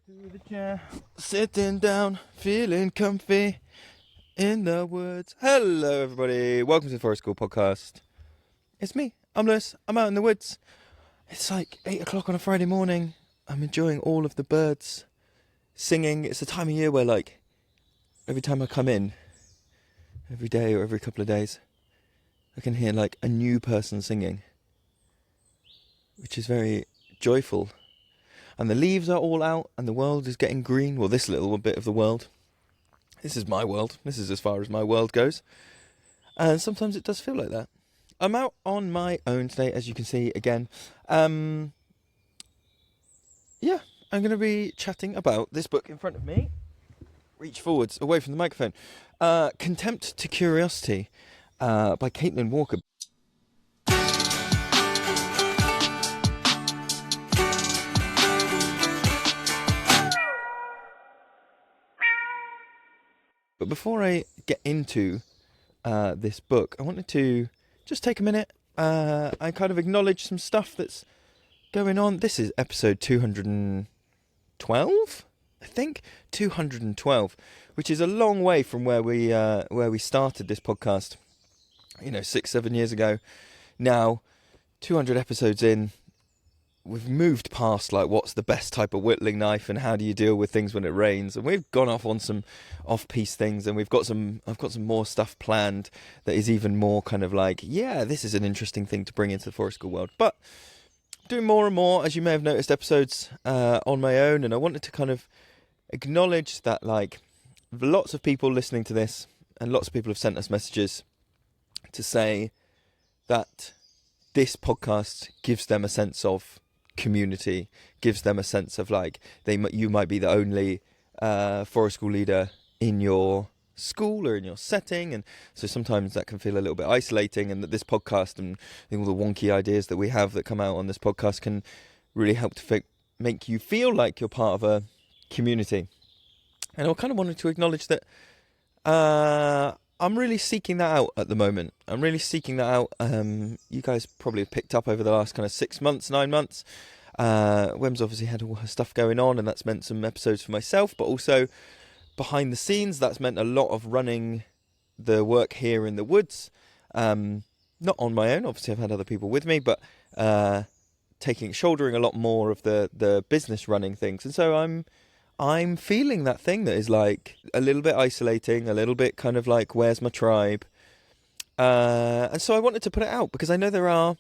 to the chair, sitting down, feeling comfy in the woods. Hello, everybody. Welcome to the Forest School podcast. It's me. I'm Lewis. I'm out in the woods. It's like 8 o'clock on a Friday morning. I'm enjoying all of the birds singing. It's the time of year where, like, every time I come in, every day or every couple of days, I can hear, like, a new person singing, which is very joyful. And the leaves are all out and the world is getting green. Well, this little bit of the world. This is my world. This is as far as my world goes. And sometimes it does feel like that. I'm out on my own today, as you can see again. I'm going to be chatting about this book in front of me. Reach forwards, away from the microphone. Contempt to Curiosity by Caitlin Walker. But before I get into this book, I wanted to just take a minute and kind of acknowledge some stuff that's going on. This is episode 212, I think, 212, which is a long way from where we started this podcast, 6-7 years ago. Now, 200 episodes in, we've moved past like what's the best type of whittling knife and how do you deal with things when it rains, and we've gone off on some off-piece things, and I've got some more stuff planned that is even more kind of like, this is an interesting thing to bring into the Forest School world. But doing more and more, as you may have noticed, episodes on my own, and I wanted to kind of acknowledge that, like, lots of people listening to this and lots of people have sent us messages to say that this podcast gives them a sense of community, gives them a sense of like you might be the only Forest School leader in your school or in your setting, and so sometimes that can feel a little bit isolating, and that this podcast and all the wonky ideas that we have that come out on this podcast can really help to make you feel like you're part of a community. And I kind of wanted to acknowledge that I'm really seeking that out at the moment. I'm really seeking that out. You guys probably have picked up over the last kind of 6 months, 9 months. Wem's obviously had all her stuff going on, and that's meant some episodes for myself, but also behind the scenes, that's meant a lot of running the work here in the woods. Not on my own, obviously I've had other people with me, but shouldering a lot more of the business running things. And so I'm feeling that thing that is like a little bit isolating, a little bit kind of like, where's my tribe? And so I wanted to put it out because I know there are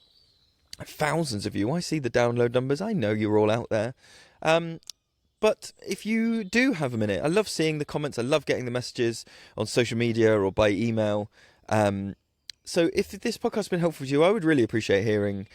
thousands of you. I see the download numbers. I know you're all out there. But if you do have a minute, I love seeing the comments. I love getting the messages on social media or by email. So if this podcast has been helpful to you, I would really appreciate hearing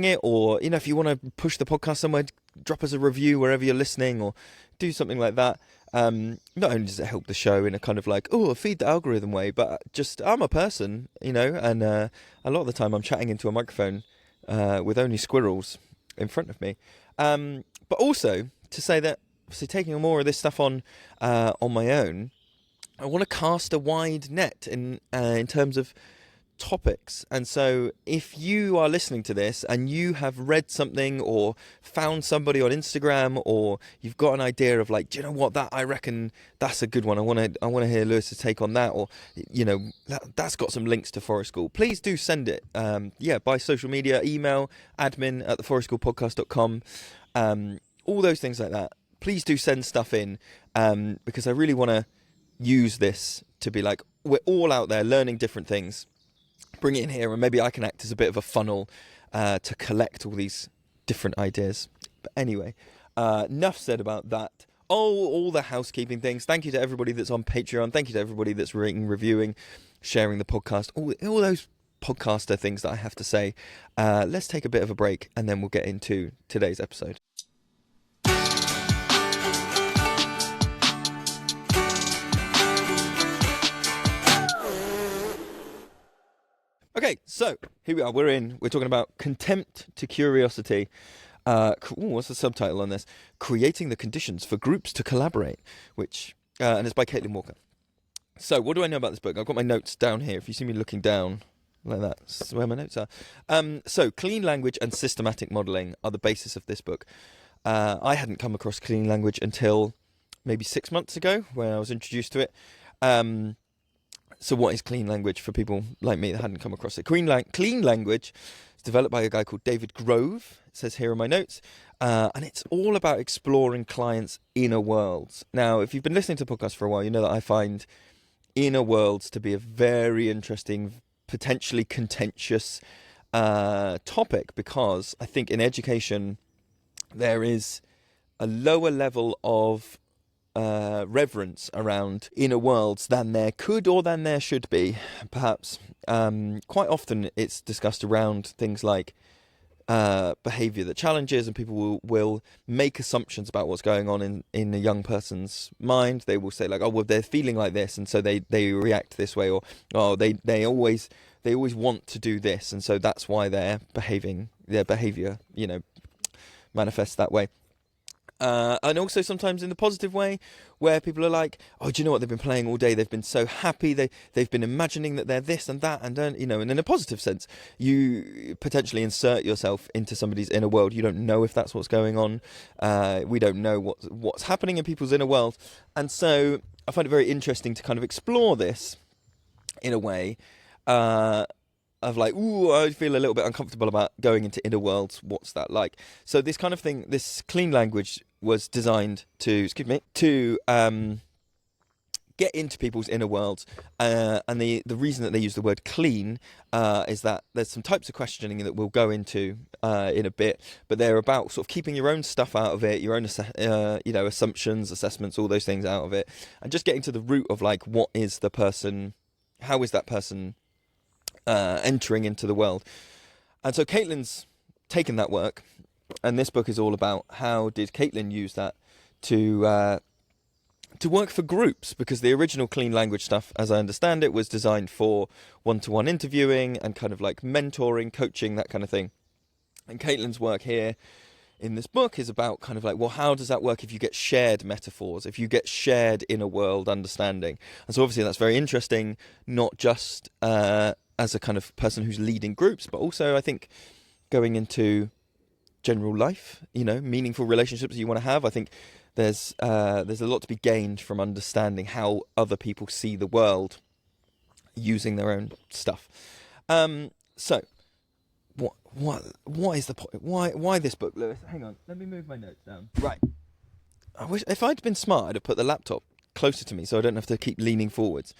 it, or if you want to push the podcast somewhere, drop us a review wherever you're listening, or do something like that. Not only does it help the show in a kind of like, feed the algorithm way, but just I'm a person, and a lot of the time I'm chatting into a microphone with only squirrels in front of me. But also to say that, obviously, taking more of this stuff on my own, I want to cast a wide net in terms of topics. And so if you are listening to this and you have read something or found somebody on Instagram, or you've got an idea of like, do you know what, that I reckon that's a good one, I want to hear Lewis's take on that, or that's got some links to Forest School, please do send it by social media, email admin@theforestschoolpodcast.com, all those things like that. Please do send stuff in, because I really want to use this to be like, we're all out there learning different things. Bring it in here, and maybe I can act as a bit of a funnel to collect all these different ideas. But anyway, enough said about that. All the housekeeping things. Thank you to everybody that's on Patreon. Thank you to everybody that's rating, reviewing, sharing the podcast. All those podcaster things that I have to say. Let's take a bit of a break, and then we'll get into today's episode. Okay, so here we are. We're talking about Contempt to Curiosity. What's the subtitle on this? Creating the Conditions for Groups to Collaborate, which and it's by Caitlin Walker. So what do I know about this book? I've got my notes down here. If you see me looking down like that, that's where my notes are. So clean language and systematic modelling are the basis of this book. I hadn't come across clean language until maybe 6 months ago when I was introduced to it. So what is clean language for people like me that hadn't come across it? Clean language is developed by a guy called David Grove, it says here in my notes, and it's all about exploring clients' inner worlds. Now, if you've been listening to the podcast for a while, you know that I find inner worlds to be a very interesting, potentially contentious topic, because I think in education there is a lower level of reverence around inner worlds than there could or than there should be, perhaps. Quite often it's discussed around things like behaviour that challenges, and people will make assumptions about what's going on in a young person's mind. They will say like, oh, well, they're feeling like this, and so they react this way, or oh, they always want to do this, and so that's why their behaviour, manifests that way. And also sometimes in the positive way, where people are like, oh, do you know what, they've been playing all day, they've been so happy, they've been imagining that they're this and that, and and in a positive sense, you potentially insert yourself into somebody's inner world. You don't know if that's what's going on. We don't know what's happening in people's inner world, and so I find it very interesting to kind of explore this in a way of like, ooh, I feel a little bit uncomfortable about going into inner worlds. What's that like? So this kind of thing, this clean language was designed to get into people's inner worlds. And the reason that they use the word clean is that there's some types of questioning that we'll go into in a bit, but they're about sort of keeping your own stuff out of it, your own assumptions, assessments, all those things out of it, and just getting to the root of like, what is the person, how is that person entering into the world. And so Caitlin's taken that work, and this book is all about how did Caitlin use that to work for groups, because the original clean language stuff, as I understand it, was designed for one-to-one interviewing and kind of like mentoring, coaching, that kind of thing. And Caitlin's work here in this book is about kind of like, well, how does that work if you get shared metaphors, if you get shared inner world understanding? And so obviously that's very interesting, not just as a kind of person who's leading groups, but also I think going into general life, meaningful relationships you want to have. I think there's a lot to be gained from understanding how other people see the world using their own stuff. So what is the point? Why this book, Lewis? Hang on, let me move my notes down. Right. I wish if I'd been smart, I'd have put the laptop closer to me so I don't have to keep leaning forwards.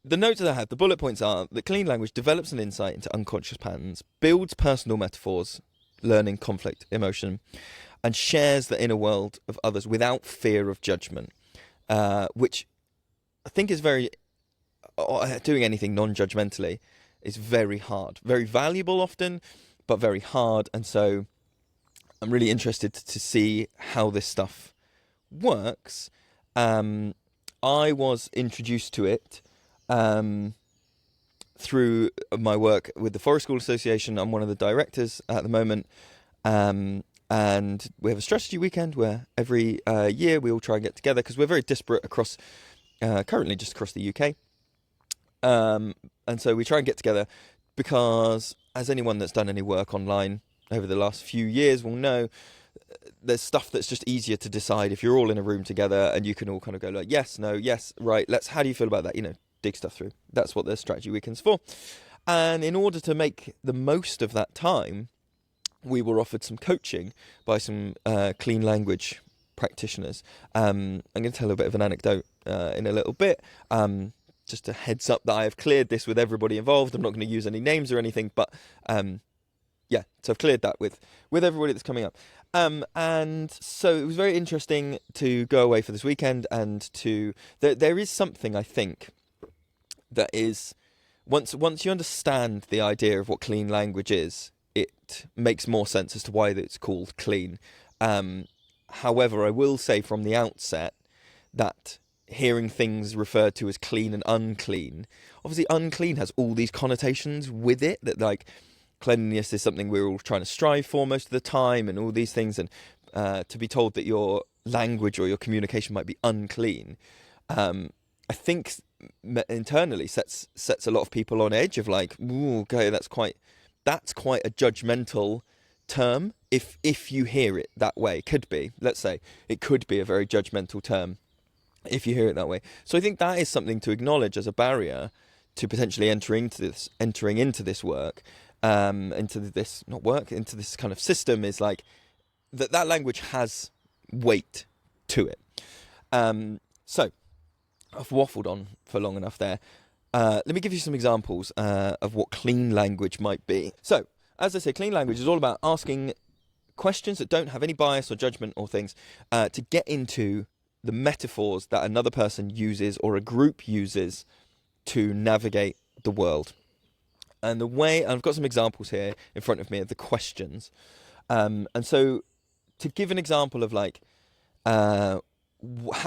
The notes that I have, the bullet points are that clean language develops an insight into unconscious patterns, builds personal metaphors, learning, conflict, emotion, and shares the inner world of others without fear of judgment, which I think is very, doing anything non-judgmentally is very hard, very valuable often, but very hard. And so I'm really interested to see how this stuff works. I was introduced to it through my work with the Forest School Association. I'm one of the directors at the moment, and we have a strategy weekend where every year we all try and get together, because we're very disparate across, currently just across the UK, and so we try and get together because, as anyone that's done any work online over the last few years will know, there's stuff that's just easier to decide if you're all in a room together and you can all kind of go like, yes, no, yes, right, how do you feel about that? Dig stuff through. That's what the strategy weekend's for. And in order to make the most of that time, we were offered some coaching by some clean language practitioners. I'm going to tell a bit of an anecdote in a little bit. Just a heads up that I have cleared this with everybody involved. I'm not going to use any names or anything, but yeah, so I've cleared that with everybody that's coming up. And so it was very interesting to go away for this weekend, and there is something, I think, that is, once you understand the idea of what clean language is, it makes more sense as to why it's called clean. However, I will say from the outset that hearing things referred to as clean and unclean, obviously unclean has all these connotations with it, that like cleanliness is something we're all trying to strive for most of the time, and all these things, and to be told that your language or your communication might be unclean, I think internally sets a lot of people on edge of like, ooh, okay, that's quite a judgmental term if you hear it that way. It could be, let's say, it could be a very judgmental term if you hear it that way. So I think that is something to acknowledge as a barrier to potentially entering into this work, into this kind of system, is like that language has weight to it. So I've waffled on for long enough there. Let me give you some examples of what clean language might be. So, as I say, clean language is all about asking questions that don't have any bias or judgment or things to get into the metaphors that another person uses or a group uses to navigate the world. And I've got some examples here in front of me of the questions. And so to give an example of like how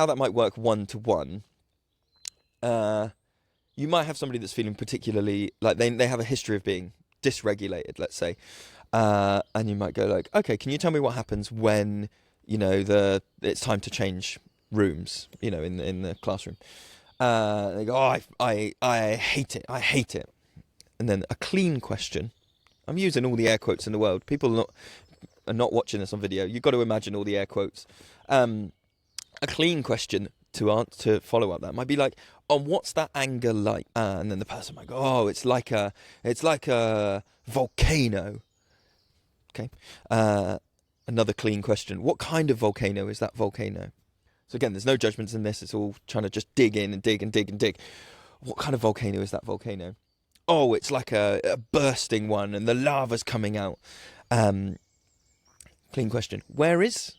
that might work one-to-one, you might have somebody that's feeling particularly like they have a history of being dysregulated, let's say, and you might go like, okay, can you tell me what happens when it's time to change rooms, in the classroom? They go, oh, I hate it. And then a clean question. I'm using all the air quotes in the world. People are not watching this on video. You've got to imagine all the air quotes. A clean question to follow up that might be like, oh, what's that anger like? And then the person might go, oh, it's like a volcano. Okay. Another clean question. What kind of volcano is that volcano? So again, there's no judgments in this. It's all trying to just dig in and dig and dig and dig. What kind of volcano is that volcano? Oh, it's like a bursting one and the lava's coming out. Clean question. Where is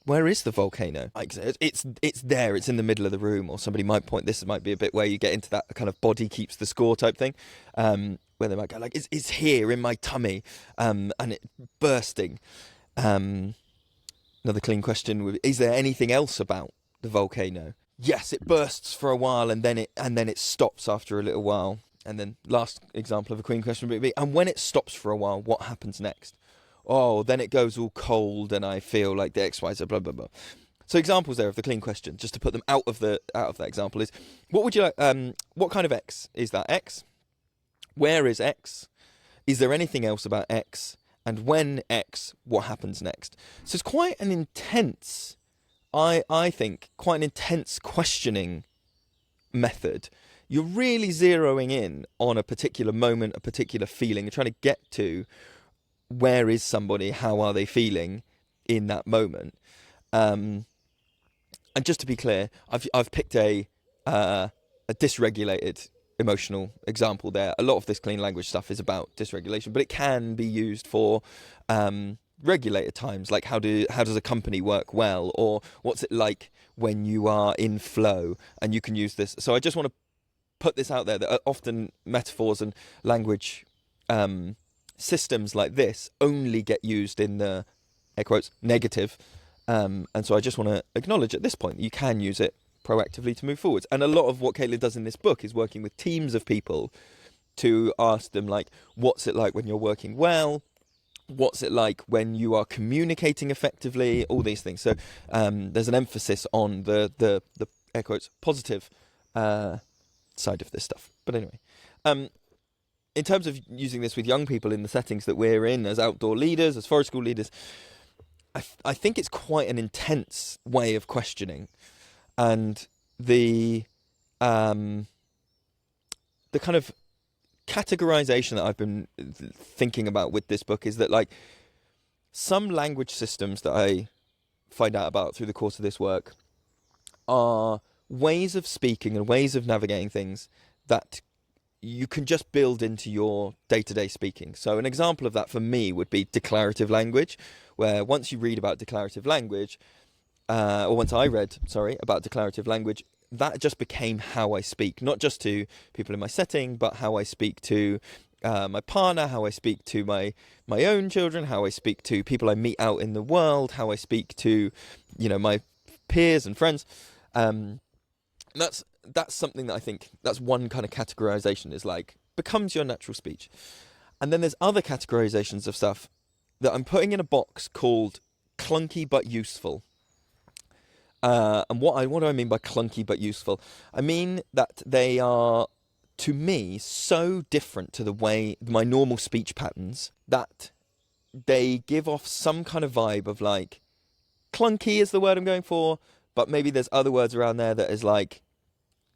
the volcano? It's there. It's in the middle of the room. Or somebody might point. This might be a bit where you get into that kind of body keeps the score type thing, where they might go like, it's here in my tummy, and it bursting. Another clean question: is there anything else about the volcano? Yes, it bursts for a while and then it stops after a little while. And then last example of a clean question would be: and when it stops for a while, what happens next? Oh, then it goes all cold and I feel like the X, Y, Z, blah, blah, blah. So examples there of the clean question, just to put them out of that example, is what would you like, what kind of X is that X? Where is X? Is there anything else about X? And when X, what happens next? So it's quite an intense, I think, quite an intense questioning method. You're really zeroing in on a particular moment, a particular feeling. You're trying to get to where is somebody, how are they feeling in that moment. And just to be clear, I've picked a dysregulated emotional example there. A lot of this clean language stuff is about dysregulation, but it can be used for regulated times, like how does a company work well, or what's it like when you are in flow, and you can use this. So I just want to put this out there that often metaphors and language systems like this only get used in the, air quotes, negative. And so I just want to acknowledge at this point, you can use it proactively to move forwards. And a lot of what Caitlin does in this book is working with teams of people to ask them, like, what's it like when you're working well? What's it like when you are communicating effectively? All these things. So there's an emphasis on the air quotes, positive side of this stuff. But anyway, in terms of using this with young people in the settings that we're in as outdoor leaders, as forest school leaders, I think it's quite an intense way of questioning. And the kind of categorization that I've been thinking about with this book is that, like, some language systems that I find out about through the course of this work are ways of speaking and ways of navigating things that you can just build into your day-to-day speaking. So an example of that for me would be declarative language, where once you read about declarative language, or once I read, about declarative language, that just became how I speak, not just to people in my setting, but how I speak to my partner, how I speak to my own children, how I speak to people I meet out in the world, how I speak to, my peers and friends. That's something that I think, that's one kind of categorization, is like, becomes your natural speech. And then there's other categorizations of stuff that I'm putting in a box called clunky-but-useful. And what do I mean by clunky but useful? I mean that they are, to me, so different to the way my normal speech patterns that they give off some kind of vibe of like, clunky is the word I'm going for, but maybe there's other words around there that is like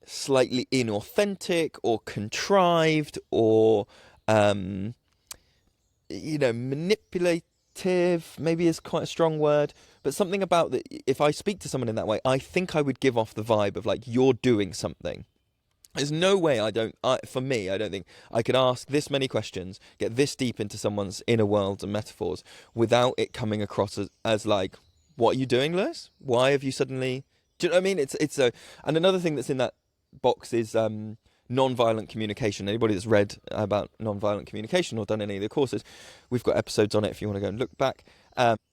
slightly inauthentic or contrived or manipulative maybe is quite a strong word, but something about that. If I speak to someone in that way, I think I would give off the vibe of like, you're doing something. There's no way for me, I don't think I could ask this many questions, get this deep into someone's inner worlds and metaphors without it coming across as like, what are you doing, Lewis? Why have you suddenly... Do you know what I mean? And another thing that's in that box is non-violent communication. Anybody that's read about non-violent communication or done any of the courses, we've got episodes on it if you want to go and look back.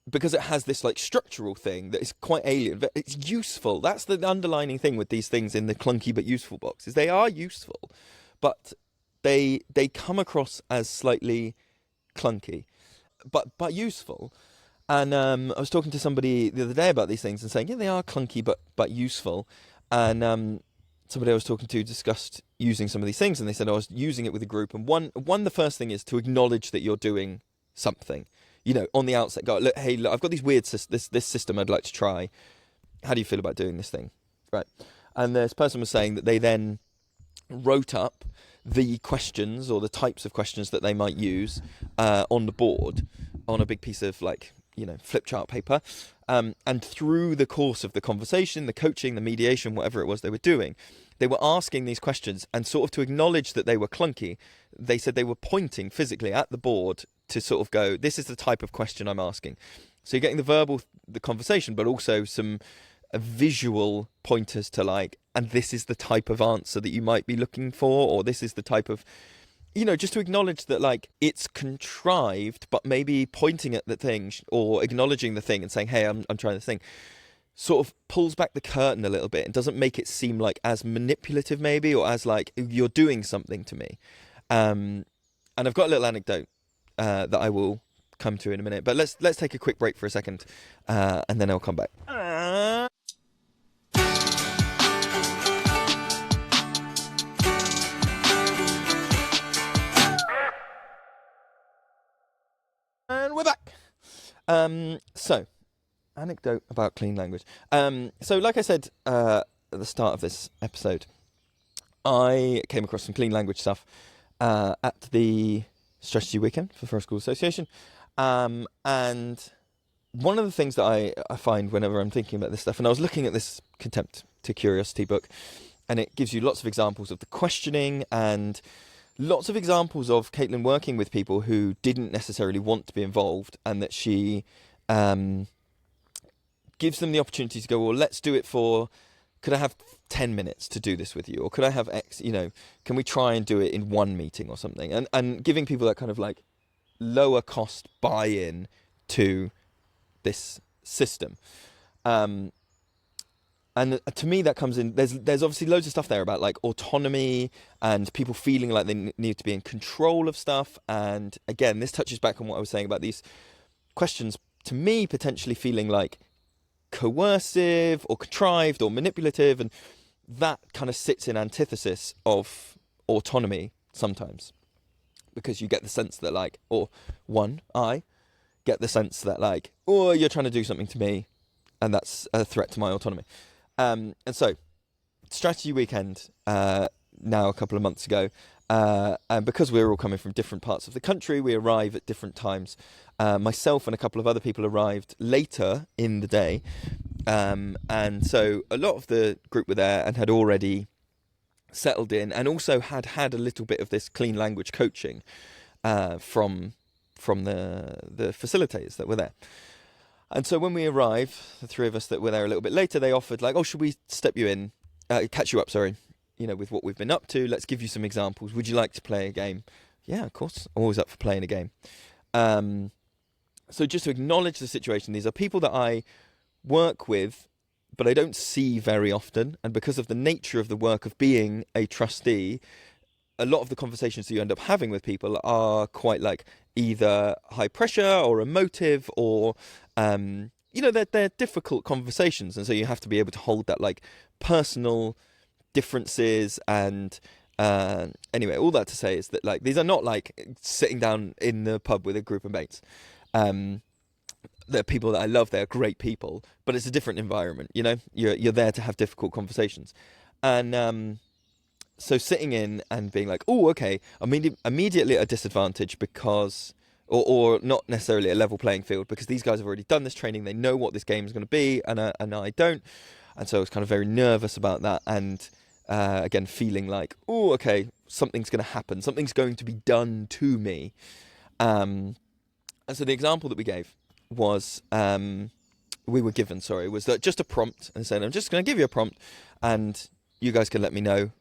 Because it has this like structural thing that is quite alien, but it's useful. That's the underlining thing with these things in the clunky but useful box, is they are useful, but they come across as slightly clunky, but useful. And I was talking to somebody the other day about these things and saying, yeah, they are clunky but useful. And somebody I was talking to discussed using some of these things, and they said I was using it with a group. And the first thing is to acknowledge that you're doing something. On the outset, go, look, hey, look, I've got these weird this system I'd like to try. How do you feel about doing this thing? Right. And this person was saying that they then wrote up the questions or the types of questions that they might use on the board on a big piece of flip chart paper. And through the course of the conversation, the coaching, the mediation, whatever it was they were doing, they were asking these questions, and sort of to acknowledge that they were clunky, they said they were pointing physically at the board to sort of go, this is the type of question I'm asking. So you're getting the conversation, but also some visual pointers to like, and this is the type of answer that you might be looking for, or this is the type of, just to acknowledge that like it's contrived, but maybe pointing at the thing or acknowledging the thing and saying, hey, I'm trying this thing, sort of pulls back the curtain a little bit and doesn't make it seem like as manipulative maybe, or as like you're doing something to me. And I've got a little anecdote that I will come to in a minute, but let's take a quick break for a second, and then I'll come back. And we're back. So, anecdote about clean language. So like I said at the start of this episode, I came across some clean language stuff at the strategy weekend for First School Association. And one of the things that I find whenever I'm thinking about this stuff, and I was looking at this Contempt to Curiosity book, and it gives you lots of examples of the questioning and lots of examples of Caitlin working with people who didn't necessarily want to be involved, and that she gives them the opportunity to go, well, let's do it for, could I have 10 minutes to do this with you? Or could I have X, can we try and do it in one meeting or something? And giving people that kind of like lower cost buy-in to this system. And to me, that comes in, there's obviously loads of stuff there about like autonomy and people feeling like they need to be in control of stuff. And again, this touches back on what I was saying about these questions, to me, potentially feeling like coercive or contrived or manipulative. And that kind of sits in antithesis of autonomy sometimes, because you get the sense that like, I get the sense that like, oh, you're trying to do something to me, and that's a threat to my autonomy. And so, strategy weekend, now a couple of months ago, and because we're all coming from different parts of the country, we arrive at different times. Myself and a couple of other people arrived later in the day. And so a lot of the group were there and had already settled in, and also had a little bit of this clean language coaching from the facilitators that were there. And so when we arrived, the three of us that were there a little bit later, they offered like, oh, should we catch you up, with what we've been up to. Let's give you some examples. Would you like to play a game? Yeah, of course. Always up for playing a game. So just to acknowledge the situation, these are people that I work with, but I don't see very often. And because of the nature of the work of being a trustee, a lot of the conversations that you end up having with people are quite like either high pressure or emotive, or they're difficult conversations, and so you have to be able to hold that like personal differences. And anyway, all that to say is that like these are not like sitting down in the pub with a group of mates. They're people that I love. They're great people, but it's a different environment. You're there to have difficult conversations, and so sitting in and being like, oh, okay, I'm immediately at a disadvantage because, or not necessarily a level playing field, because these guys have already done this training. They know what this game is going to be, and I don't, and so I was kind of very nervous about that, and again feeling like, oh, okay, something's going to happen, something's going to be done to me, and so the example that we gave was was that just a prompt, and said, I'm just going to give you a prompt, and you guys can let me know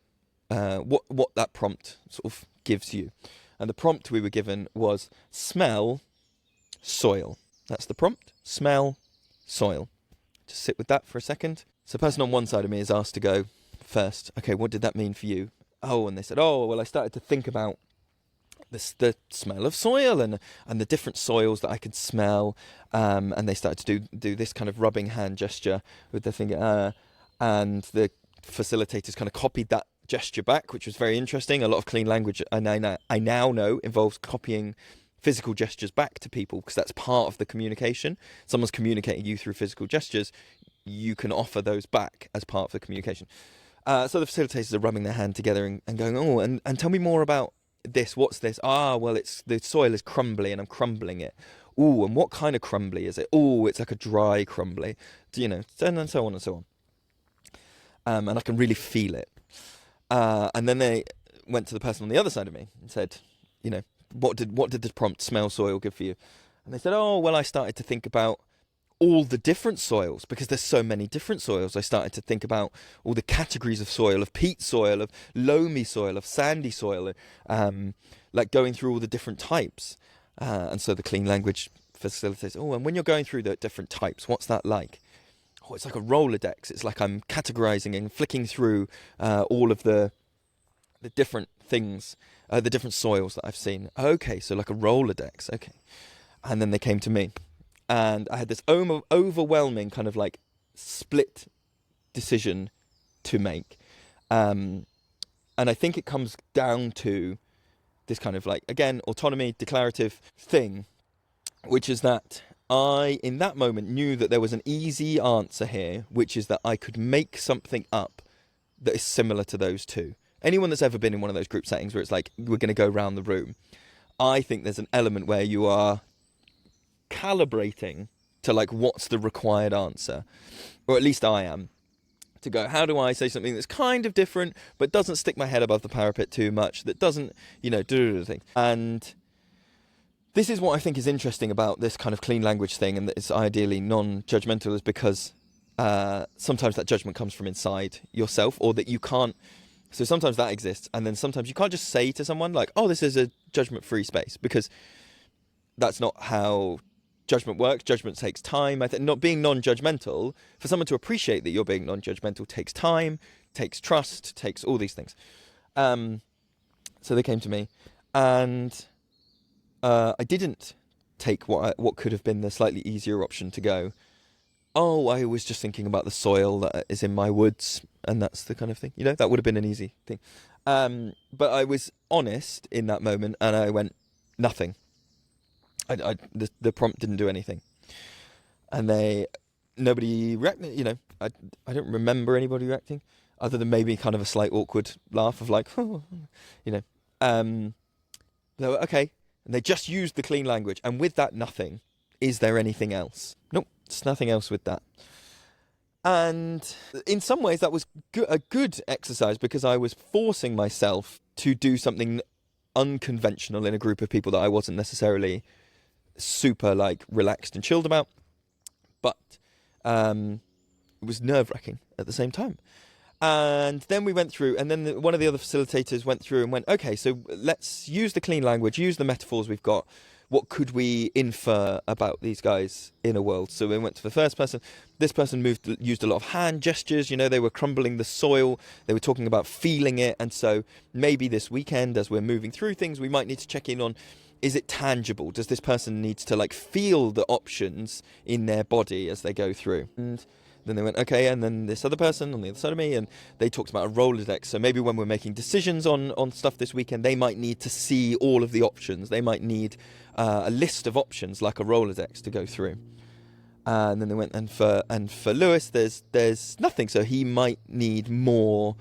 what that prompt sort of gives you. And the prompt we were given was smell soil. That's the prompt. Smell soil. Just sit with that for a second. So the person on one side of me is asked to go first. Okay, what did that mean for you? Oh, and they said, oh, well, I started to think about the smell of soil and the different soils that I could smell, and they started to do this kind of rubbing hand gesture with their finger, and the facilitators kind of copied that gesture back, which was very interesting. A lot of clean language, and I now know, involves copying physical gestures back to people, because that's part of the communication. Someone's communicating you through physical gestures, you can offer those back as part of the communication. So the facilitators are rubbing their hand together and going, oh, and tell me more about this. What's this? Well, the soil is crumbly and I'm crumbling it. Oh, and what kind of crumbly is it? Oh, it's like a dry crumbly, and so on and so on. And I can really feel it. And then they went to the person on the other side of me and said, what did the prompt smell soil give for you? And they said, oh, well, I started to think about all the different soils, because there's so many different soils. I started to think about all the categories of soil, of peat soil, of loamy soil, of sandy soil, like going through all the different types. And so the clean language facilitates, oh, and when you're going through the different types, what's that like? Oh, it's like a Rolodex. It's like I'm categorizing and flicking through all of the different things, the different soils that I've seen. Okay, so like a Rolodex. Okay. And then they came to me. And I had this overwhelming kind of like split decision to make. And I think it comes down to this kind of like, again, autonomy, declarative thing, which is that I, in that moment, knew that there was an easy answer here, which is that I could make something up that is similar to those two. Anyone that's ever been in one of those group settings where it's like, we're going to go around the room, I think there's an element where you are calibrating to like, what's the required answer? Or at least I am. To go, how do I say something that's kind of different, but doesn't stick my head above the parapet too much, that doesn't, do things. And this is what I think is interesting about this kind of clean language thing, and that it's ideally non-judgmental, is because sometimes that judgment comes from inside yourself, or that you can't. So sometimes that exists, and then sometimes you can't just say to someone like, oh, this is a judgment-free space, because that's not how judgment works. Judgment takes time. I think not being non-judgmental, for someone to appreciate that you're being non-judgmental, takes time, takes trust, takes all these things. So they came to me, and I didn't take what could have been the slightly easier option to go, oh, I was just thinking about the soil that is in my woods, and that's the kind of thing. That would have been an easy thing. But I was honest in that moment, and I went, nothing. The prompt didn't do anything, and nobody reacted. I don't remember anybody reacting, other than maybe kind of a slight awkward laugh of like, oh, they were, okay, and they just used the clean language, and with that, nothing. Is there anything else? Nope, there's nothing else with that. And in some ways, that was a good exercise, because I was forcing myself to do something unconventional in a group of people that I wasn't necessarily super like relaxed and chilled about, but it was nerve-wracking at the same time. And then we went through, and then one of the other facilitators went through and went, okay, so let's use the clean language, use the metaphors we've got. What could we infer about these guys in a world? So we went to the first person. This person used a lot of hand gestures. They were crumbling the soil. They were talking about feeling it. And so maybe this weekend, as we're moving through things, we might need to check in on, is it tangible? Does this person need to like feel the options in their body as they go through? And then they went, okay, and then this other person on the other side of me, and they talked about a Rolodex. So maybe when we're making decisions on stuff this weekend, they might need to see all of the options. They might need a list of options like a Rolodex to go through. And then they went, and for Lewis, there's nothing. So he might need more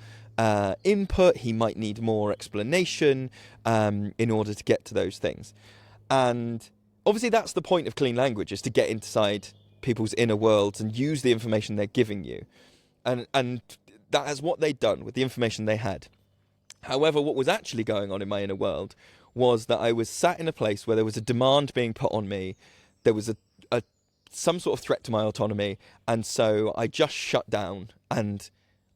input. He might need more explanation in order to get to those things. And obviously, that's the point of clean language, is to get inside people's inner worlds and use the information they're giving you. And that is what they'd done with the information they had. However, what was actually going on in my inner world was that I was sat in a place where there was a demand being put on me. There was some sort of threat to my autonomy, and so I just shut down. And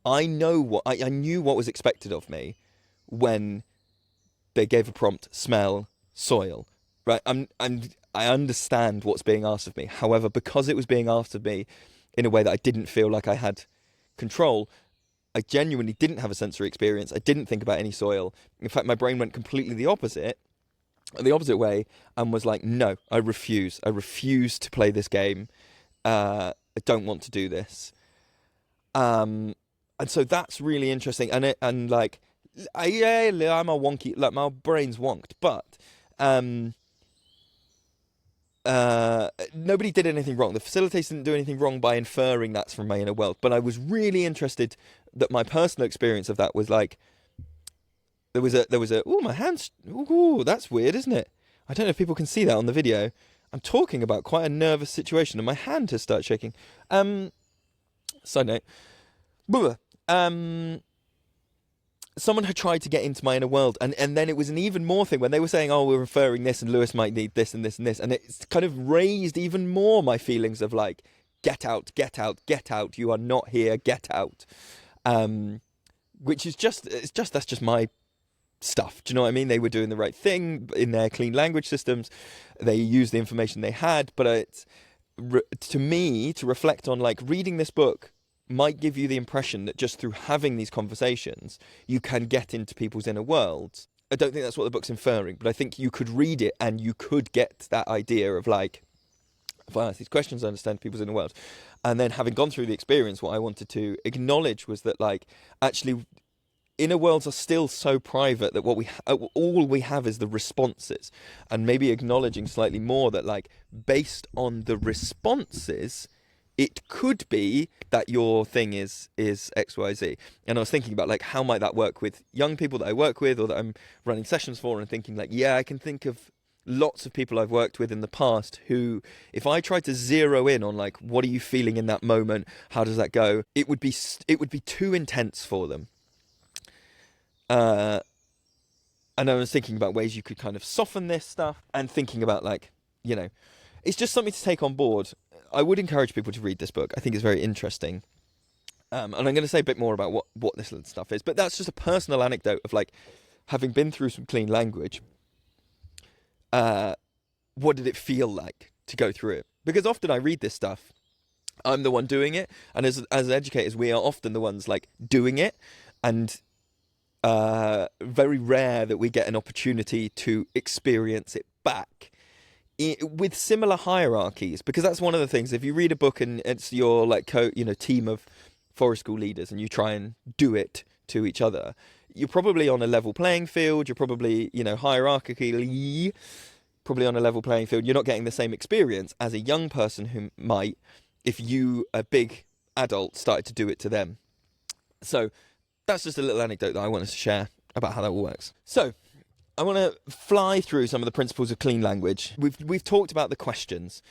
I knew what was expected of me when they gave a prompt: smell, soil. Right? I understand what's being asked of me. However, because it was being asked of me in a way that I didn't feel like I had control, I genuinely didn't have a sensory experience. I didn't think about any soil. In fact, my brain went completely the opposite way, and was like, no, I refuse. I refuse to play this game. I don't want to do this. And so that's really interesting. I'm a wonky, like my brain's wonked, but nobody did anything wrong. The facilitators didn't do anything wrong by inferring that's from my inner world. But I was really interested that my personal experience of that was like, there was a my hands, that's weird, isn't it? I don't know if people can see that on the video. I'm talking about quite a nervous situation and my hand has started shaking. Side note. Someone had tried to get into my inner world, and then it was an even more thing when they were saying, oh, we're referring this, and Lewis might need this and this and this, and it's kind of raised even more my feelings of like, get out, get out, get out, you are not here, get out. Which is that's just my stuff. Do you know what I mean? They were doing the right thing in their clean language systems. They used the information they had, but to me, to reflect on, like, reading this book might give you the impression that just through having these conversations, you can get into people's inner worlds. I don't think that's what the book's inferring, but I think you could read it and you could get that idea of like, if I ask these questions, I understand people's inner world. And then having gone through the experience, what I wanted to acknowledge was that, like, actually inner worlds are still so private that all we have is the responses, and maybe acknowledging slightly more that, like, based on the responses, it could be that your thing is XYZ. And I was thinking about, like, how might that work with young people that I work with or that I'm running sessions for, and thinking, like, yeah, I can think of lots of people I've worked with in the past who, if I tried to zero in on, like, what are you feeling in that moment, how does that go, it would be too intense for them. And I was thinking about ways you could kind of soften this stuff, and thinking about, like, you know, it's just something to take on board. I would encourage people to read this book. I think it's very interesting. And I'm going to say a bit more about what this little stuff is. But that's just a personal anecdote of, like, having been through some clean language. What did it feel like to go through it? Because often I read this stuff, I'm the one doing it. And as educators, we are often the ones, like, doing it. And very rare that we get an opportunity to experience it back with similar hierarchies, because that's one of the things. If you read a book and it's your, like, team of forest school leaders, and you try and do it to each other, you're probably on a level playing field. You're probably, hierarchically, probably on a level playing field. You're not getting the same experience as a young person who might, if you, a big adult, started to do it to them. So that's just a little anecdote that I wanted to share about how that all works. So I want to fly through some of the principles of clean language. We've talked about the questions.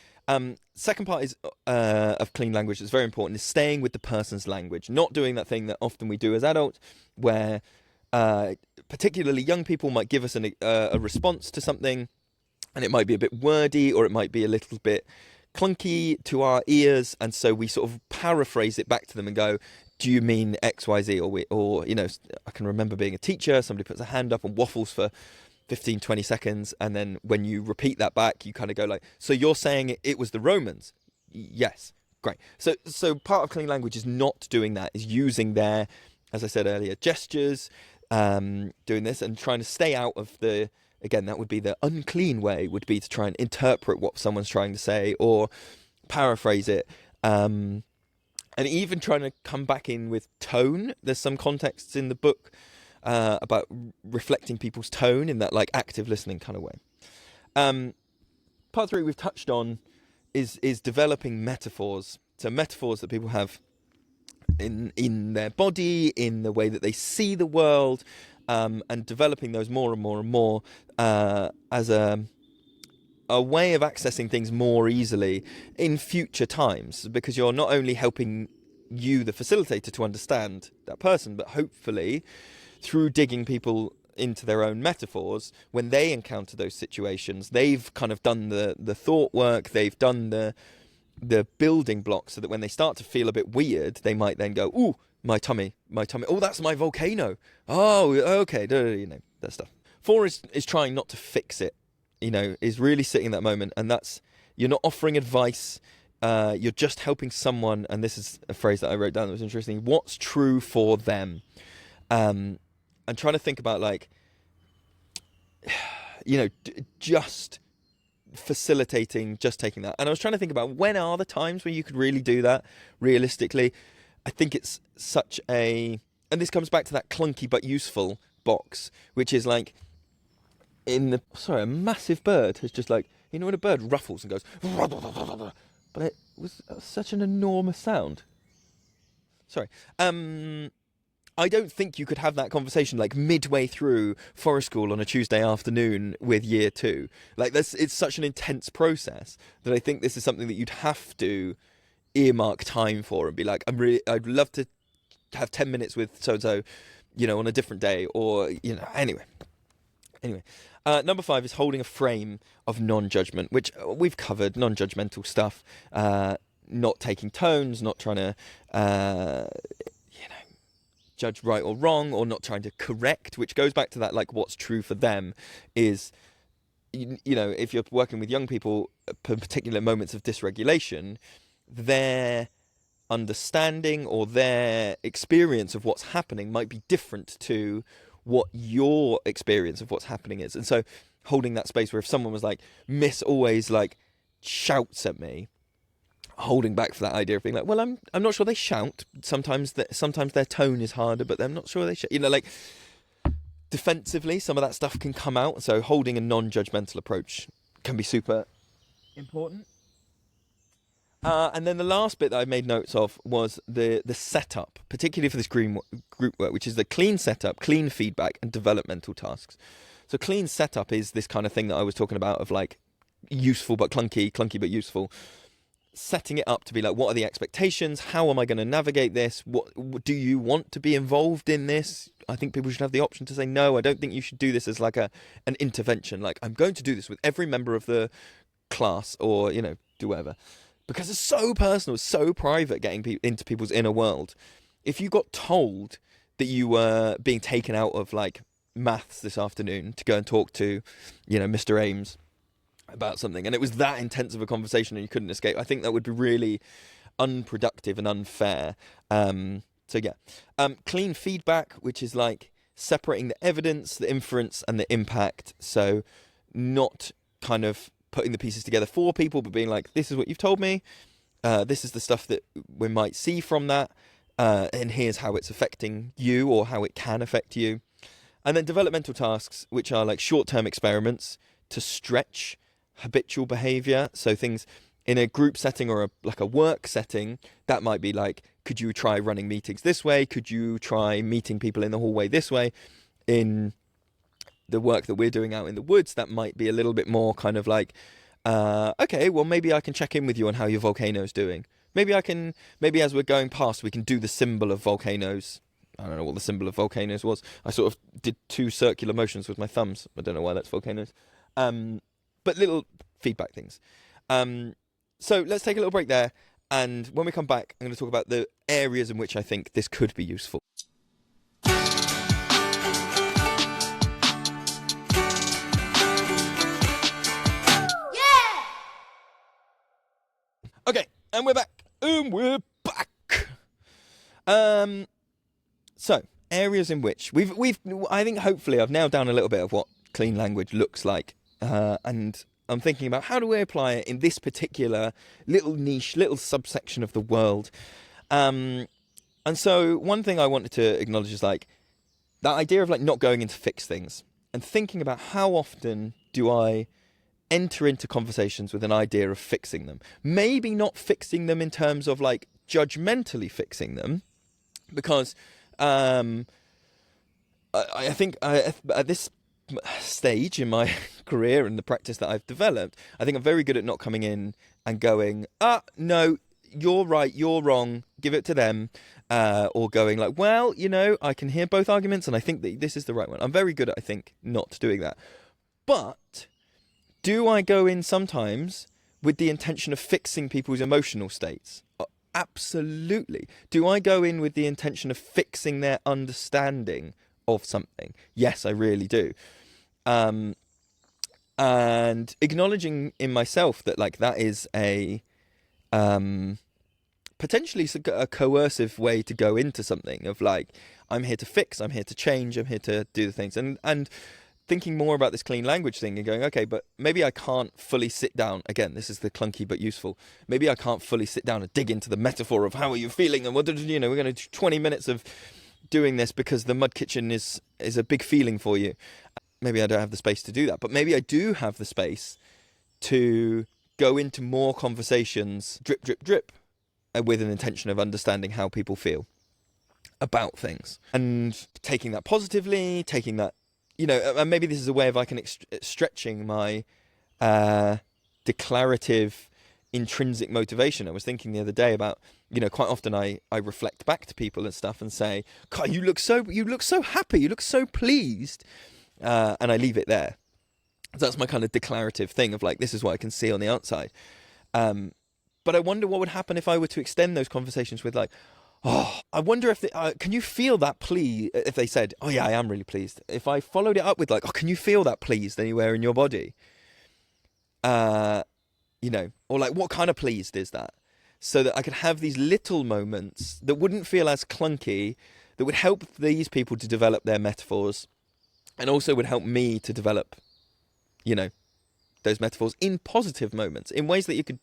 Second part is of clean language that's very important is staying with the person's language, not doing that thing that often we do as adults, where particularly young people might give us a response to something, and it might be a bit wordy, or it might be a little bit clunky to our ears, and so we sort of paraphrase it back to them and go, do you mean XYZ? Or I can remember being a teacher, somebody puts a hand up and waffles for 15, 20 seconds, and then when you repeat that back, you kind of go like, so you're saying it was the Romans? Yes. Great. So part of clean language is not doing that, is using their, as I said earlier, gestures, doing this and trying to stay out of again, that would be the unclean way, would be to try and interpret what someone's trying to say or paraphrase it. And even trying to come back in with tone. There's some contexts in the book about reflecting people's tone in that like active listening kind of way. Part 3 we've touched on is developing metaphors. So metaphors that people have in their body, in the way that they see the world, and developing those more and more and more as a way of accessing things more easily in future times, because you're not only helping you, the facilitator, to understand that person, but hopefully through digging people into their own metaphors, when they encounter those situations, they've kind of done the thought work, they've done the building blocks, so that when they start to feel a bit weird, they might then go, ooh, my tummy, oh, that's my volcano, oh, okay, you know, that stuff. 4 is trying not to fix it, you know, is really sitting in that moment, and that's, you're not offering advice, you're just helping someone, and this is a phrase that I wrote down that was interesting, what's true for them, and trying to think about, like, you know, just facilitating, just taking that. And I was trying to think about, when are the times where you could really do that realistically. I think it's such a, and this comes back to that clunky but useful box, which is like, a massive bird has just, like, you know when a bird ruffles and goes, but it was such an enormous sound. Sorry. I don't think you could have that conversation like midway through forest school on a Tuesday afternoon with year 2. Like, it's such an intense process that I think this is something that you'd have to earmark time for and be like, I'd love to have 10 minutes with so-and-so, you know, on a different day, or, you know, anyway. Number 5 is holding a frame of non-judgment, which we've covered, non-judgmental stuff, not taking tones, not trying to, judge right or wrong, or not trying to correct, which goes back to that, like, what's true for them is, you know, if you're working with young people, particular moments of dysregulation, their understanding or their experience of what's happening might be different to what your experience of what's happening is. And so holding that space where if someone was like, Miss always like shouts at me, holding back for that idea of being like, well, I'm not sure they shout. Sometimes their tone is harder, but I'm not sure they shout. You know, like, defensively, some of that stuff can come out. So holding a non-judgmental approach can be super important. And then the last bit that I made notes of was the setup, particularly for this group work, which is the clean setup, clean feedback, and developmental tasks. So clean setup is this kind of thing that I was talking about of like useful but clunky but useful. Setting it up to be like, what are the expectations? How am I going to navigate this? What do you want to be involved in this? I think people should have the option to say, no, I don't think you should do this as like an intervention. Like, I'm going to do this with every member of the class, or, you know, do whatever. Because it's so personal, so private, getting into people's inner world. If you got told that you were being taken out of like maths this afternoon to go and talk to, you know, Mr. Ames about something, and it was that intense of a conversation and you couldn't escape, I think that would be really unproductive and unfair. Clean feedback, which is like separating the evidence, the inference, and the impact. So not kind of putting the pieces together for people, but being like, this is what you've told me, this is the stuff that we might see from that, and here's how it's affecting you, or how it can affect you. And then developmental tasks, which are like short-term experiments to stretch habitual behavior. So things in a group setting or a work setting, that might be like, could you try running meetings this way? Could you try meeting people in the hallway this way? In the work that we're doing out in the woods, that might be a little bit more kind of like, okay, well, maybe I can check in with you on how your volcano's doing. Maybe as we're going past, we can do the symbol of volcanoes. I don't know what the symbol of volcanoes was. I sort of did 2 circular motions with my thumbs. I don't know why that's volcanoes. But little feedback things. So let's take a little break there. And when we come back, I'm going to talk about the areas in which I think this could be useful. Okay, and we're back. So areas in which we've I think hopefully I've nailed down a little bit of what clean language looks like, and I'm thinking about how do we apply it in this particular little niche, little subsection of the world. And so one thing I wanted to acknowledge is like that idea of like not going in to fix things and thinking about how often do I enter into conversations with an idea of fixing them. Maybe not fixing them in terms of like judgmentally fixing them, because I think at this stage in my career and the practice that I've developed, I think I'm very good at not coming in and going, no, you're right, you're wrong, give it to them, or going like, well, you know, I can hear both arguments and I think that this is the right one. I'm very good at, I think, not doing that. But do I go in sometimes with the intention of fixing people's emotional states? Absolutely. Do I go in with the intention of fixing their understanding of something? Yes, I really do. And acknowledging in myself that like that is a potentially a coercive way to go into something of like, I'm here to fix, I'm here to change, I'm here to do the things. And thinking more about this clean language thing and going, okay, but maybe I can't fully sit down. Again, this is the clunky but useful. Maybe I can't fully sit down and dig into the metaphor of how are you feeling and what did you know, we're going to do 20 minutes of doing this because the mud kitchen is a big feeling for you. Maybe I don't have the space to do that, but maybe I do have the space to go into more conversations, drip, drip, drip, with an intention of understanding how people feel about things and taking that positively, taking that, you know, and maybe this is a way of I can stretching my declarative intrinsic motivation. I was thinking the other day about, you know, quite often I reflect back to people and stuff and say, God, you look so happy, you look so pleased, and I leave it there. That's my kind of declarative thing of like, this is what I can see on the outside. But I wonder what would happen if I were to extend those conversations with like, oh, I wonder if can you feel that please? If they said, oh yeah, I am really pleased. If I followed it up with like, oh, can you feel that pleased anywhere in your body? You know, or like, what kind of pleased is that? So that I could have these little moments that wouldn't feel as clunky, that would help these people to develop their metaphors, and also would help me to develop, you know, those metaphors in positive moments, in ways that you could,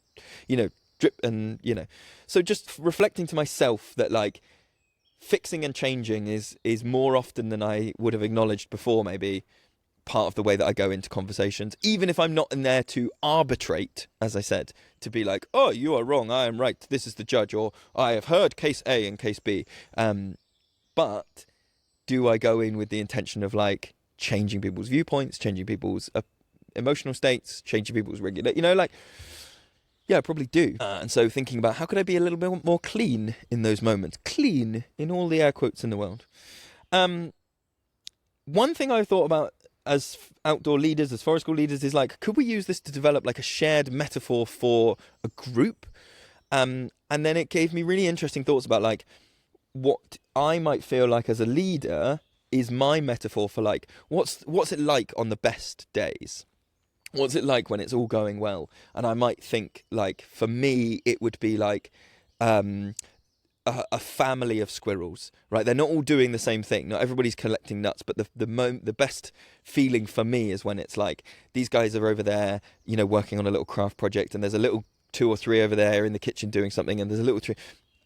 you know, drip and, you know. So just reflecting to myself that like fixing and changing is more often than I would have acknowledged before, maybe part of the way that I go into conversations, even if I'm not in there to arbitrate, as I said, to be like, oh, you are wrong, I am right, this is the judge, or I have heard case A and case B. But do I go in with the intention of like changing people's viewpoints, changing people's emotional states, changing people's regular, you know, like, yeah, I probably do. And so thinking about how could I be a little bit more clean in those moments, clean in all the air quotes in the world. One thing I thought about as outdoor leaders, as forest school leaders, is like, could we use this to develop like a shared metaphor for a group? And then it gave me really interesting thoughts about like what I might feel like as a leader is my metaphor for like, what's it like on the best days? What's it like when it's all going well? And I might think like, for me, it would be like a family of squirrels, right? They're not all doing the same thing. Not everybody's collecting nuts, but the best feeling for me is when it's like these guys are over there, you know, working on a little craft project, and there's a little 2 or 3 over there in the kitchen doing something, and there's a little 3,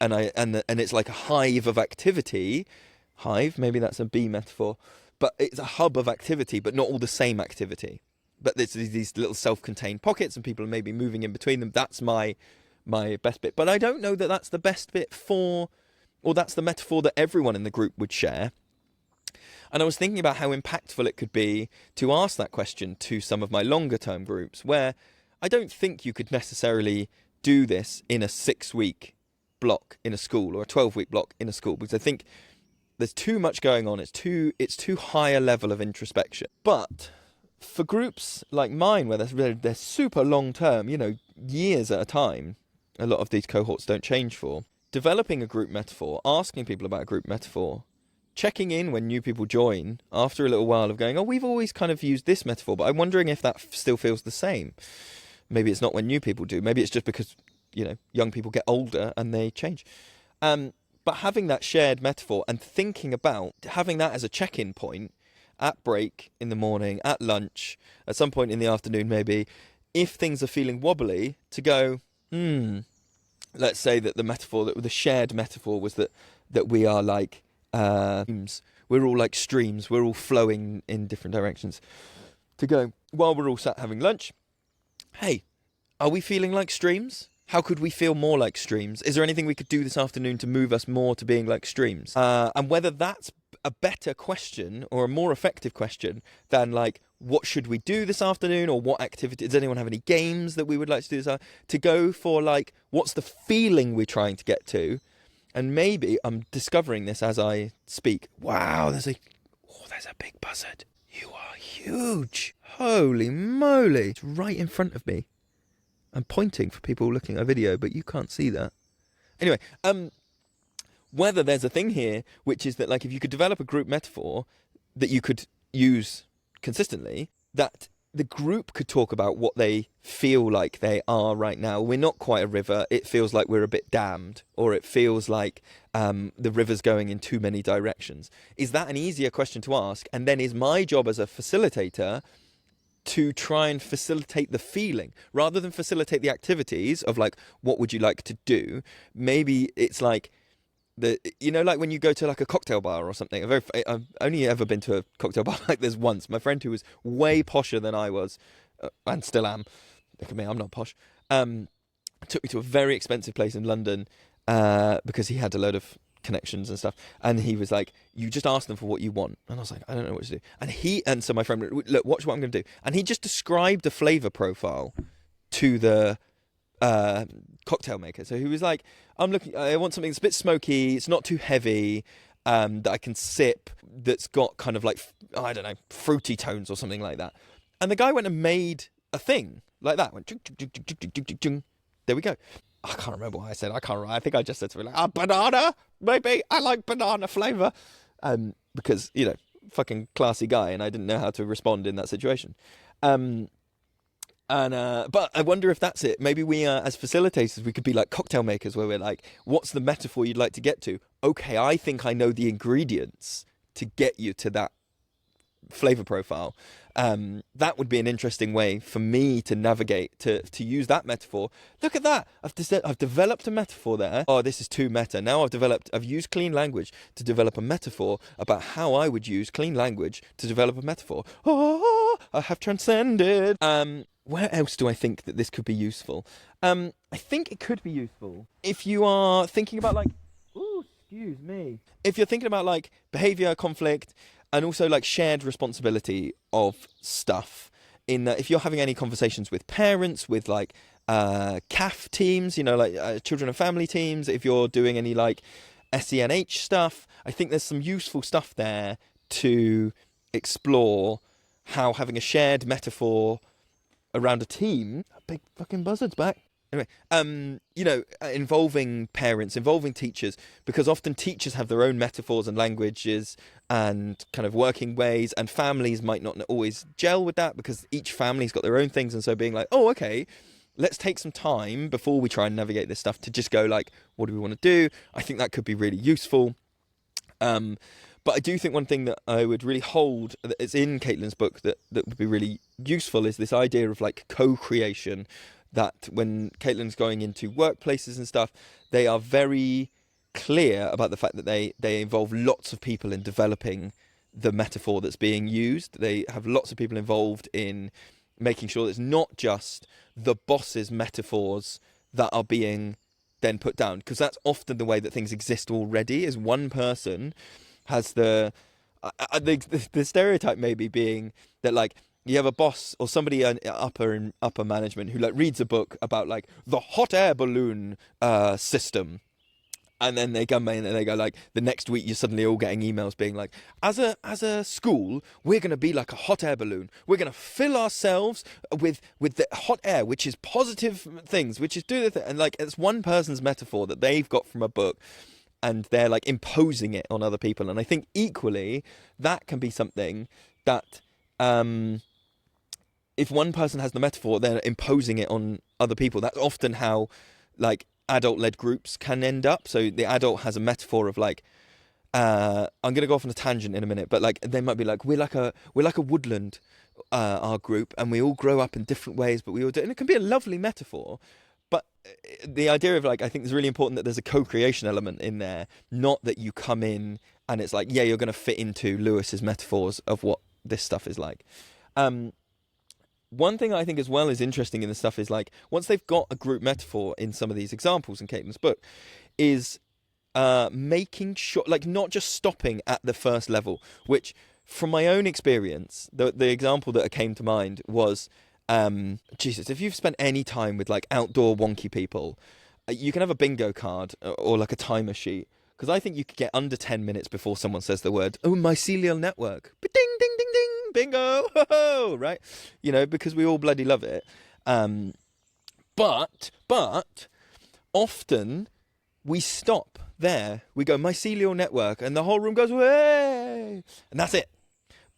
and it's like a hive of activity. Hive, maybe that's a bee metaphor, but it's a hub of activity, but not all the same activity. But there's these little self-contained pockets, and people are maybe moving in between them. That's my best bit. But I don't know that that's the best bit or that's the metaphor that everyone in the group would share. And I was thinking about how impactful it could be to ask that question to some of my longer-term groups, where I don't think you could necessarily do this in a 6-week block in a school or a 12-week block in a school, because I think there's too much going on. It's too high a level of introspection. But for groups like mine, where they're super long term, you know, years at a time, a lot of these cohorts don't change for, developing a group metaphor, asking people about a group metaphor, checking in when new people join after a little while of going, oh, we've always kind of used this metaphor, but I'm wondering if that still feels the same. Maybe it's not when new people do. Maybe it's just because, you know, young people get older and they change. But having that shared metaphor and thinking about having that as a check-in point at break in the morning, at lunch, at some point in the afternoon maybe, if things are feeling wobbly, to go, let's say that the metaphor, that the shared metaphor was that we are like streams. We're all like streams. We're all flowing in different directions. To go, while we're all sat having lunch, hey, are we feeling like streams? How could we feel more like streams? Is there anything we could do this afternoon to move us more to being like streams? And whether that's a better question or a more effective question than like, what should we do this afternoon, or what activity, does anyone have any games that we would like to do this afternoon? To go for like, what's the feeling we're trying to get to? And maybe I'm discovering this as I speak. Wow, there's a big buzzard. You are huge. Holy moly. It's right in front of me. I'm pointing for people looking at a video, but you can't see that. Anyway, whether there's a thing here, which is that like if you could develop a group metaphor that you could use consistently, that the group could talk about what they feel like they are right now. We're not quite a river. It feels like we're a bit dammed, or it feels like the river's going in too many directions. Is that an easier question to ask? And then is my job as a facilitator to try and facilitate the feeling rather than facilitate the activities of like, what would you like to do? Maybe it's like, like when you go to like a cocktail bar or something. I've only ever been to a cocktail bar like this once. My friend, who was way posher than I was, and still am, look at me, I'm not posh, took me to a very expensive place in London because he had a load of connections and stuff, and he was like, you just ask them for what you want. And I was like, I don't know what to do. And so my friend, look, watch what I'm going to do. And he just described a flavor profile to the cocktail maker. So he was like, I want something that's a bit smoky, it's not too heavy, that I can sip, that's got kind of like, I don't know, fruity tones or something like that. And the guy went and made a thing like that. Went, there we go. I can't remember what I said. I think I just said something like, banana, maybe. I like banana flavour. Because, fucking classy guy, and I didn't know how to respond in that situation. But I wonder if that's it. Maybe we, as facilitators, we could be like cocktail makers, where we're like, what's the metaphor you'd like to get to? Okay, I think I know the ingredients to get you to that flavor profile. That would be an interesting way for me to navigate, to use that metaphor. Look at that. I've developed a metaphor there. Oh, this is too meta. Now I've used clean language to develop a metaphor about how I would use clean language to develop a metaphor. Oh, I have transcended. Where else do I think that this could be useful? I think it could be useful if you are thinking about like, ooh, excuse me. If you're thinking about like behavior, conflict, and also like shared responsibility of stuff, in that if you're having any conversations with parents, with like CAF teams, like children and family teams, if you're doing any like SENH stuff, I think there's some useful stuff there to explore how having a shared metaphor around a team, a big fucking buzzard's back. Anyway, involving parents, involving teachers, because often teachers have their own metaphors and languages and kind of working ways, and families might not always gel with that because each family's got their own things. And so being like, oh, okay, let's take some time before we try and navigate this stuff to just go like, what do we want to do? I think that could be really useful. But I do think one thing that I would really hold, that is in Caitlin's book, that would be really useful, is this idea of like co-creation. That when Caitlin's going into workplaces and stuff, they are very clear about the fact that they involve lots of people in developing the metaphor that's being used. They have lots of people involved in making sure that it's not just the boss's metaphors that are being then put down, because that's often the way that things exist already, is one person has the stereotype maybe being that like, you have a boss or somebody in upper management who like reads a book about like the hot air balloon system, and then they come in and they go like, the next week you're suddenly all getting emails being like, as a school, we're going to be like a hot air balloon. We're going to fill ourselves with the hot air, which is positive things, which is do the thing. And like, it's one person's metaphor that they've got from a book, and they're like imposing it on other people. And I think equally that can be something that if one person has the metaphor, they're imposing it on other people. That's often how like adult-led groups can end up. So the adult has a metaphor of like, I'm going to go off on a tangent in a minute, but like they might be like, we're like a woodland, our group, and we all grow up in different ways, but we all do, and it can be a lovely metaphor. But the idea of like, I think it's really important that there's a co-creation element in there, not that you come in and it's like, yeah, you're going to fit into Lewis's metaphors of what this stuff is like. One thing I think as well is interesting in the stuff is like, once they've got a group metaphor in some of these examples in Caitlin's book, is making sure, like, not just stopping at the first level, which from my own experience, the example that came to mind was, Jesus, if you've spent any time with like outdoor wonky people, you can have a bingo card or like a timer sheet. Because I think you could get under 10 minutes before someone says the word, oh, mycelial network. Ding, ding, ding, ding, bingo, ho-ho, right? You know, because we all bloody love it. But often we stop there. We go, mycelial network, and the whole room goes, way, and that's it.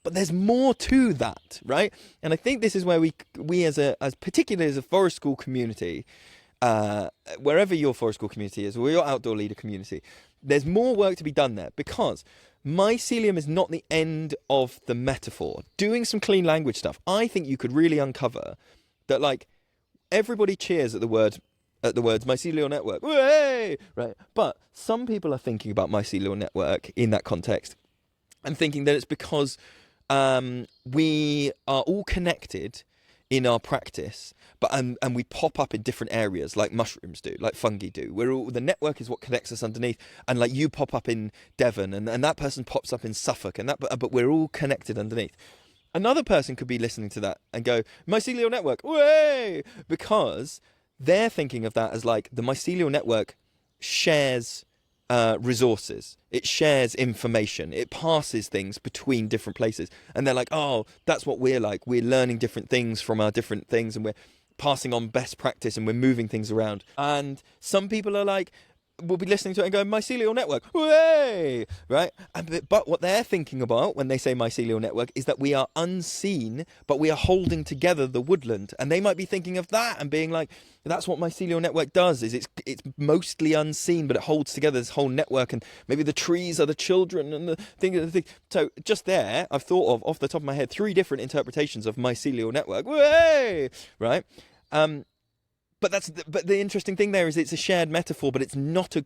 But there's more to that, right? And I think this is where we as particularly as a forest school community, wherever your forest school community is, or your outdoor leader community, there's more work to be done there, because mycelium is not the end of the metaphor. Doing some clean language stuff, I think you could really uncover that, like, everybody cheers at the words mycelial network, way, right? But some people are thinking about mycelial network in that context and thinking that it's because we are all connected in our practice, but and we pop up in different areas like mushrooms do, like fungi do. The network is what connects us underneath, and like you pop up in Devon, and that person pops up in Suffolk, and but we're all connected underneath. Another person could be listening to that and go, mycelial network, way, because they're thinking of that as like the mycelial network shares resources, it shares information, it passes things between different places, and they're like, oh, that's what we're like, we're learning different things from our different things, and we're passing on best practice, and we're moving things around. And some people are like, will be listening to it and going, mycelial network, way, right? But what they're thinking about when they say mycelial network is that we are unseen, but we are holding together the woodland. And they might be thinking of that and being like, that's what mycelial network does, is it's mostly unseen, but it holds together this whole network, and maybe the trees are the children and the thing. So just there, I've thought of, off the top of my head, 3 different interpretations of mycelial network, way, right? But the interesting thing there is it's a shared metaphor, but it's not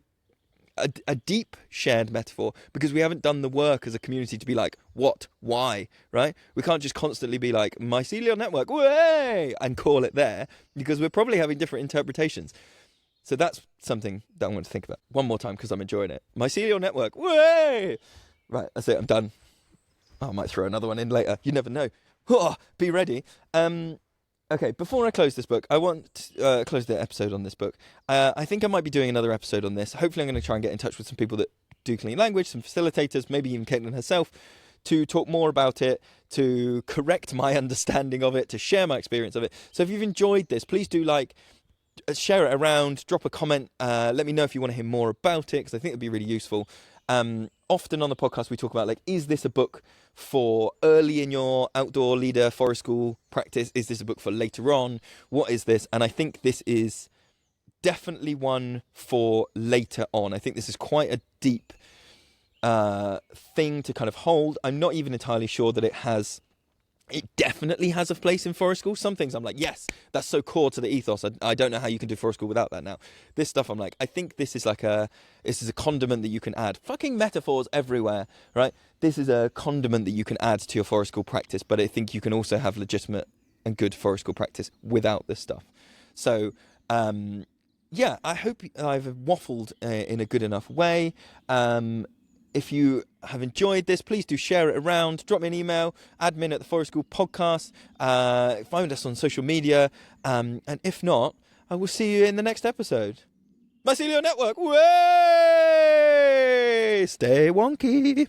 a deep shared metaphor, because we haven't done the work as a community to be like, what, why, right? We can't just constantly be like, mycelial network, way, and call it there, because we're probably having different interpretations. So that's something that I'm going to think about one more time, because I'm enjoying it. Mycelial network, way! Right, that's it, I'm done. I might throw another one in later. You never know. Be ready. Okay, before I close this book, I want to close the episode on this book. I think I might be doing another episode on this. Hopefully I'm going to try and get in touch with some people that do clean language, some facilitators, maybe even Caitlin herself, to talk more about it, to correct my understanding of it, to share my experience of it. So if you've enjoyed this, please do share it around, drop a comment, let me know if you want to hear more about it, because I think it'd be really useful. Often on the podcast we talk about, like, is this a book for early in your outdoor leader forest school practice? Is this a book for later on? What is this? And I think this is definitely one for later on. I think this is quite a deep thing to kind of hold. I'm not even entirely sure that it definitely has a place in forest school. Some things I'm like, yes, that's so core to the ethos. I don't know how you can do forest school without that now. This stuff I'm like, I think this is a condiment that you can add. Fucking metaphors everywhere, right? This is a condiment that you can add to your forest school practice, but I think you can also have legitimate and good forest school practice without this stuff. So, yeah, I hope I've waffled in a good enough way. If you have enjoyed this, please do share it around. Drop me an email, admin at the Forest School Podcast. Find us on social media. And if not, I will see you in the next episode. Mycelial Network, way! Stay wonky.